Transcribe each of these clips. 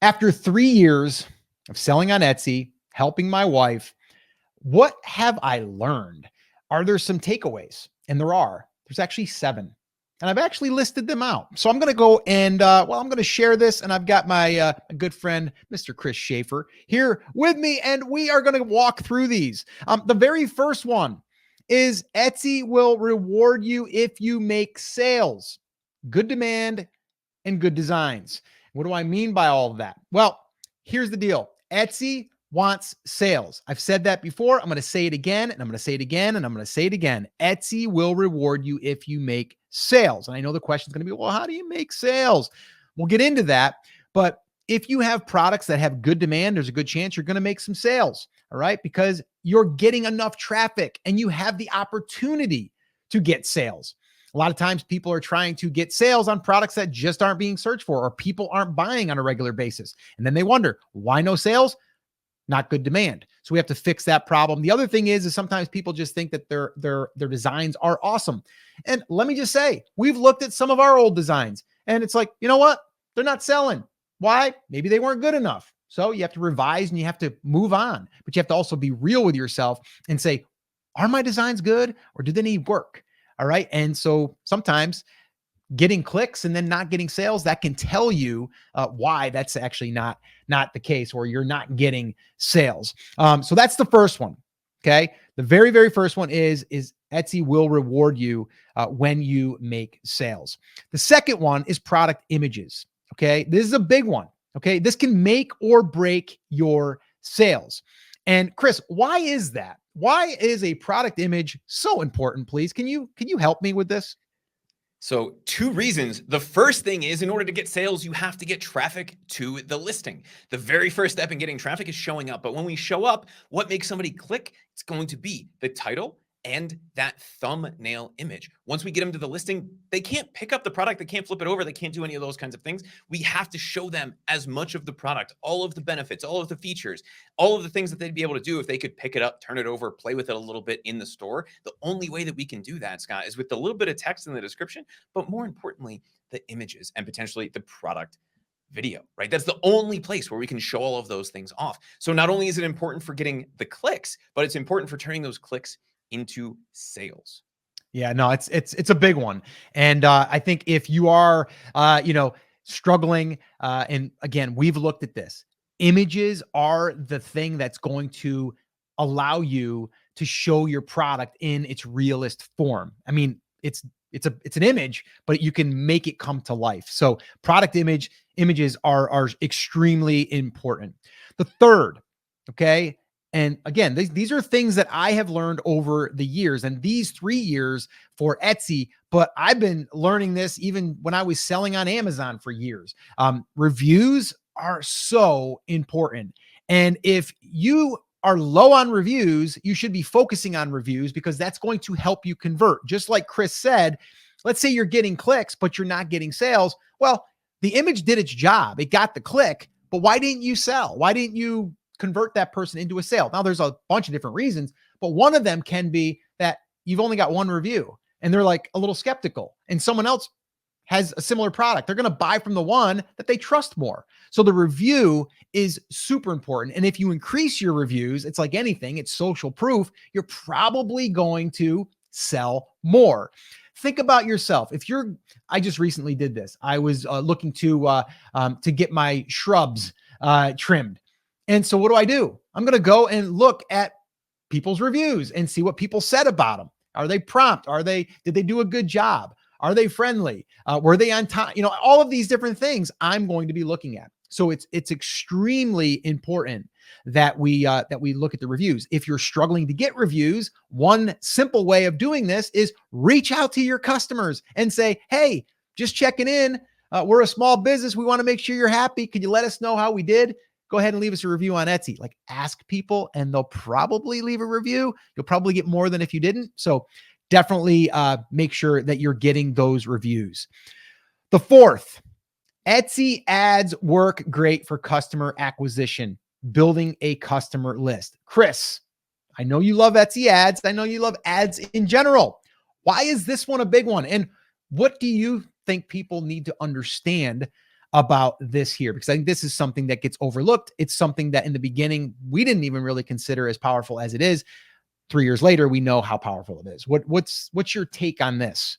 After 3 years of selling on Etsy, helping my wife, what have I learned? Are there some takeaways? And there are. There's actually 7. And I've actually listed them out. So I'm going to go and, I'm going to share this. And I've got my good friend, Mr. Chris Schaefer, here with me. And we are going to walk through these. The very first one is Etsy will reward you if you make sales. Good demand and good designs. What do I mean by all of that? Well, here's the deal. Etsy wants sales. I've said that before. I'm going to say it again, and I'm going to say it again, and I'm going to say it again. Etsy will reward you if you make sales. And I know the question is going to be, well, how do you make sales? We'll get into that. But if you have products that have good demand, there's a good chance you're going to make some sales. All right. Because you're getting enough traffic and you have the opportunity to get sales. A lot of times people are trying to get sales on products that just aren't being searched for or people aren't buying on a regular basis. And then they wonder, why no sales? Not good demand. So we have to fix that problem. The other thing is sometimes people just think that their designs are awesome. And let me just say, we've looked at some of our old designs and it's like, you know what? They're not selling. Why? Maybe they weren't good enough. So you have to revise and you have to move on, but you have to also be real with yourself and say, are my designs good or do they need work? All right. And so sometimes getting clicks and then not getting sales, that can tell you why that's actually not the case, or you're not getting sales. So that's the first one. Okay. The very, very first one is Etsy will reward you when you make sales. The second one is product images. Okay. This is a big one. Okay. This can make or break your sales. And Chris, why is that? Why is a product image so important, please? Can you help me with this? So 2 reasons. The first thing is, in order to get sales, you have to get traffic to the listing. The very first step in getting traffic is showing up. But when we show up, what makes somebody click? It's going to be the title and that thumbnail image. Once we get them to the listing, they can't pick up the product. They can't flip it over. They can't do any of those kinds of things. We have to show them as much of the product, all of the benefits, all of the features, all of the things that they'd be able to do if they could pick it up, turn it over, play with it a little bit in the store. The only way that we can do that, Scott, is with a little bit of text in the description, but more importantly, the images and potentially the product video, right? That's the only place where we can show all of those things off. So not only is it important for getting the clicks, but it's important for turning those clicks into sales. Yeah, no, it's a big one. And I think if you are, struggling, and again, we've looked at this, images are the thing that's going to allow you to show your product in its realist form. I mean, it's an image, but you can make it come to life. So product images are extremely important. The third, okay, and again, these are things that I have learned over the years, and these 3 years for Etsy, but I've been learning this even when I was selling on Amazon for years. Reviews are so important. And if you are low on reviews, you should be focusing on reviews because that's going to help you convert. Just like Chris said, let's say you're getting clicks, but you're not getting sales. Well, the image did its job. It got the click, but why didn't you sell? Why didn't you convert that person into a sale? Now there's a bunch of different reasons, but one of them can be that you've only got one review and they're like a little skeptical and someone else has a similar product. They're going to buy from the one that they trust more. So the review is super important. And if you increase your reviews, it's like anything, it's social proof. You're probably going to sell more. Think about yourself. I just recently did this. I was looking to get my shrubs trimmed. And so what do? I'm going to go and look at people's reviews and see what people said about them. Are they prompt? Did they do a good job? Are they friendly? Were they on time? All of these different things I'm going to be looking at. So it's extremely important that we look at the reviews. If you're struggling to get reviews, one simple way of doing this is reach out to your customers and say, hey, just checking in. We're a small business. We want to make sure you're happy. Could you let us know how we did? Go ahead and leave us a review on Etsy. Like, ask people and they'll probably leave a review. You'll probably get more than if you didn't. So definitely make sure that you're getting those reviews. The fourth, Etsy ads work great for customer acquisition, building a customer list. Chris, I know you love Etsy ads. I know you love ads in general. Why is this one a big one? And what do you think people need to understand about this here, because I think this is something that gets overlooked. It's something that in the beginning we didn't even really consider as powerful as it is. 3 years later, we know how powerful it is. What's your take on this?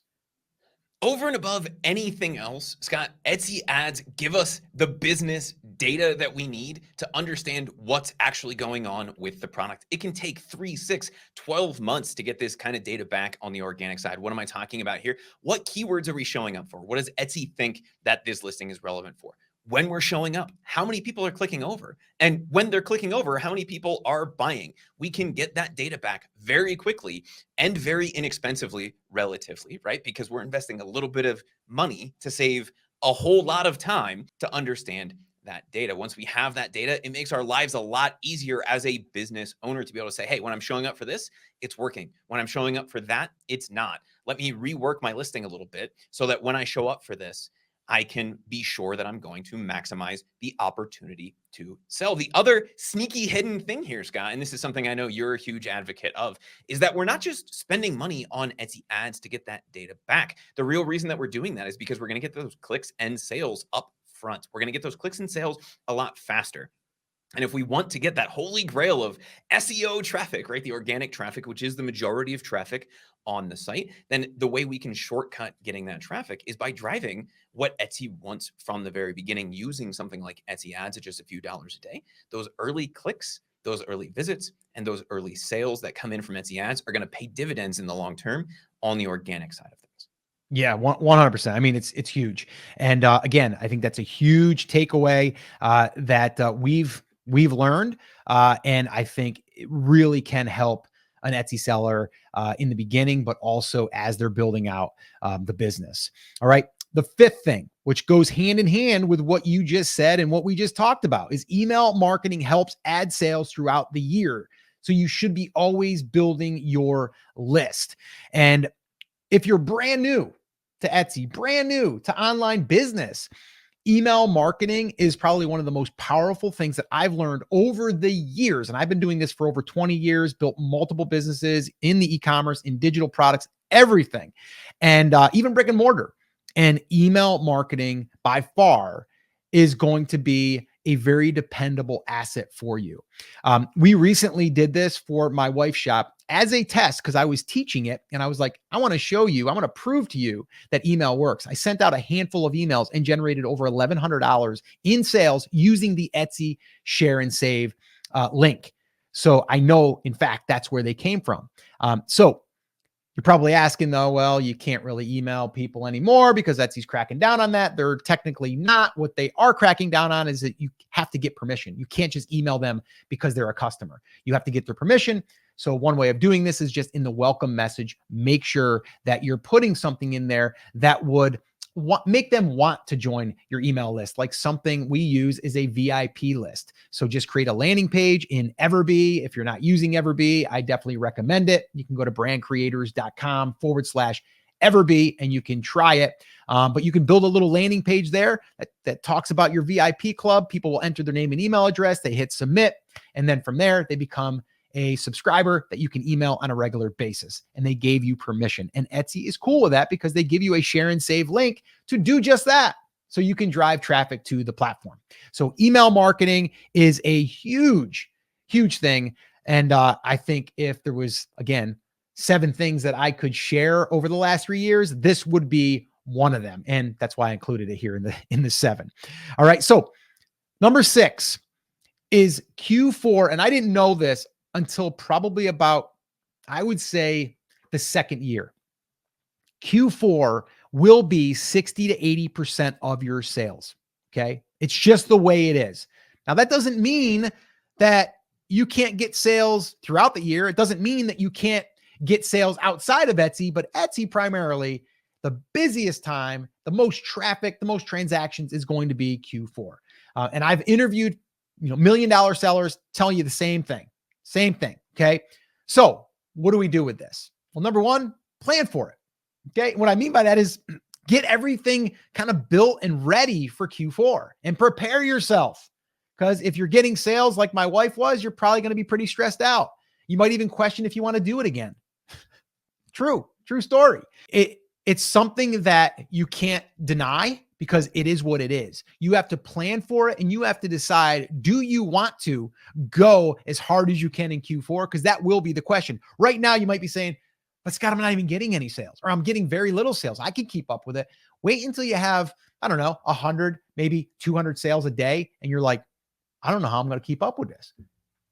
Over and above anything else, Scott, Etsy ads give us the business data that we need to understand what's actually going on with the product. It can take 3, 6, 12 months to get this kind of data back on the organic side. What am I talking about here? What keywords are we showing up for? What does Etsy think that this listing is relevant for? When we're showing up, how many people are clicking over? And when they're clicking over, how many people are buying? We can get that data back very quickly and very inexpensively, relatively, right? Because we're investing a little bit of money to save a whole lot of time to understand that data. Once we have that data, it makes our lives a lot easier as a business owner to be able to say, hey, when I'm showing up for this, it's working. When I'm showing up for that, it's not. Let me rework my listing a little bit so that when I show up for this, I can be sure that I'm going to maximize the opportunity to sell. The other sneaky hidden thing here, Scott, and this is something I know you're a huge advocate of, is that we're not just spending money on Etsy ads to get that data back. The real reason that we're doing that is because we're going to get those clicks and sales up front. We're going to get those clicks and sales a lot faster. And if we want to get that holy grail of SEO traffic, right, the organic traffic, which is the majority of traffic on the site, then the way we can shortcut getting that traffic is by driving what Etsy wants from the very beginning, using something like Etsy ads at just a few dollars a day. Those early clicks, those early visits, and those early sales that come in from Etsy ads are going to pay dividends in the long term on the organic side of things. Yeah, 100%. I mean, it's huge. And again, I think that's a huge takeaway that we've learned, and I think it really can help an Etsy seller in the beginning, but also as they're building out the business. All right. The fifth thing, which goes hand in hand with what you just said and what we just talked about, is email marketing helps add sales throughout the year. So you should be always building your list. And if you're brand new to Etsy, brand new to online business, email marketing is probably one of the most powerful things that I've learned over the years. And I've been doing this for over 20 years, built multiple businesses in the e-commerce, in digital products, everything, and even brick and mortar. And email marketing by far is going to be a very dependable asset for you. We recently did this for my wife's shop as a test because I was teaching it and I was like, I want to show you, I want to prove to you that email works. I sent out a handful of emails and generated over $1,100 in sales using the Etsy share and save link. So I know, in fact, that's where they came from. So you're probably asking though, well, you can't really email people anymore because Etsy's cracking down on that. They're technically not. What they are cracking down on is that you have to get permission. You can't just email them because they're a customer. You have to get their permission. So one way of doing this is just in the welcome message, make sure that you're putting something in there that would make them want to join your email list. Like something we use is a VIP list. So just create a landing page in Everbee. If you're not using Everbee, I definitely recommend it. You can go to brandcreators.com/Everbee and you can try it. But you can build a little landing page there that talks about your VIP club. People will enter their name and email address. They hit submit. And then from there, they become a subscriber that you can email on a regular basis, and they gave you permission. And Etsy is cool with that because they give you a share and save link to do just that. So you can drive traffic to the platform. So email marketing is a huge, huge thing. And I think if there was, again, 7 things that I could share over the last 3 years, this would be one of them. And that's why I included it here in the 7. All right. So number 6 is Q4. And I didn't know this until probably about, I would say, the second year. Q4 will be 60 to 80% of your sales. Okay. It's just the way it is. Now, that doesn't mean that you can't get sales throughout the year. It doesn't mean that you can't get sales outside of Etsy, but Etsy primarily, the busiest time, the most traffic, the most transactions is going to be Q4. And I've interviewed, $1 million sellers telling you the same thing. Same thing. Okay. So what do we do with this? Well, number 1, plan for it. Okay. What I mean by that is get everything kind of built and ready for Q4 and prepare yourself. Because if you're getting sales like my wife was, you're probably going to be pretty stressed out. You might even question if you want to do it again. True story. It's something that you can't deny because it is what it is. You have to plan for it and you have to decide, do you want to go as hard as you can in Q4? Because that will be the question. Right now, you might be saying, but Scott, I'm not even getting any sales, or I'm getting very little sales. I can keep up with it. Wait until you have, I don't know, 100, maybe 200 sales a day. And you're like, I don't know how I'm going to keep up with this.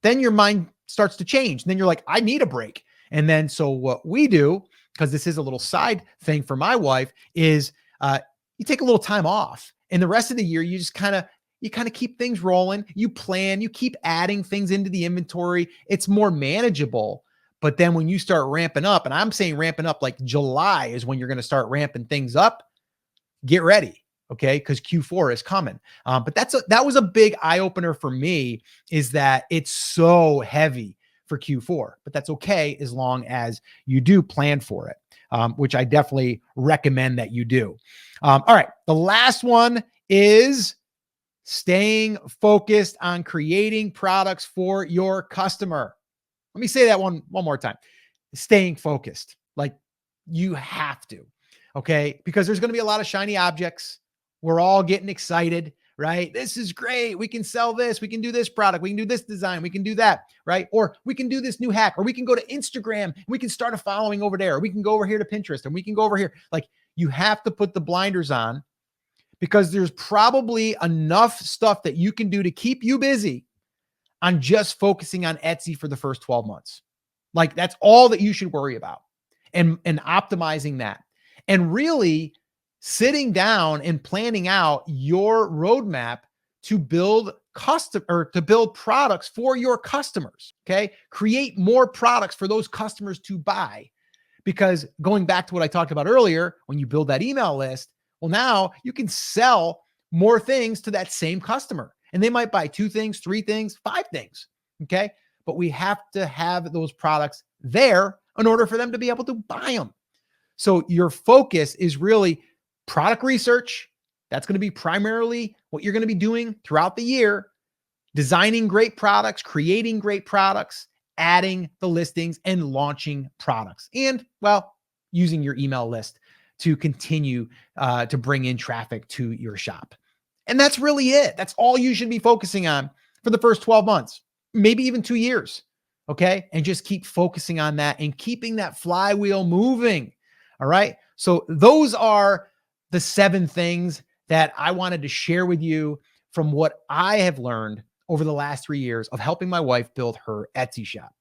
Then your mind starts to change. And then you're like, I need a break. And then, so what we do, because this is a little side thing for my wife, is you take a little time off, and the rest of the year, you just kind of keep things rolling. You plan, you keep adding things into the inventory. It's more manageable. But then when you start ramping up, and I'm saying ramping up, like July is when you're going to start ramping things up, get ready. Okay. Because Q4 is coming. But that was a big eye opener for me, is that it's so heavy for Q4, but that's okay as long as you do plan for it, which I definitely recommend that you do. All right. The last one is staying focused on creating products for your customer. Let me say that one more time. Staying focused. Like, you have to, okay? Because there's going to be a lot of shiny objects. We're all getting excited, right? This is great. We can sell this. We can do this product. We can do this design. We can do that, right? Or we can do this new hack, or we can go to Instagram. We can start a following over there. Or we can go over here to Pinterest, and we can go over here. Like, you have to put the blinders on, because there's probably enough stuff that you can do to keep you busy on just focusing on Etsy for the first 12 months. Like, that's all that you should worry about, and optimizing that, and really sitting down and planning out your roadmap to build products for your customers. Okay. Create more products for those customers to buy. Because going back to what I talked about earlier, when you build that email list, well, now you can sell more things to that same customer, and they might buy 2 things, 3 things, 5 things. Okay. But we have to have those products there in order for them to be able to buy them. So your focus is really product research. That's going to be primarily what you're going to be doing throughout the year. Designing great products, creating great products, adding the listings, and launching products. And, well, using your email list to continue to bring in traffic to your shop. And that's really it. That's all you should be focusing on for the first 12 months, maybe even 2 years. Okay. And just keep focusing on that and keeping that flywheel moving. All right. So those are the 7 things that I wanted to share with you from what I have learned over the last 3 years of helping my wife build her Etsy shop.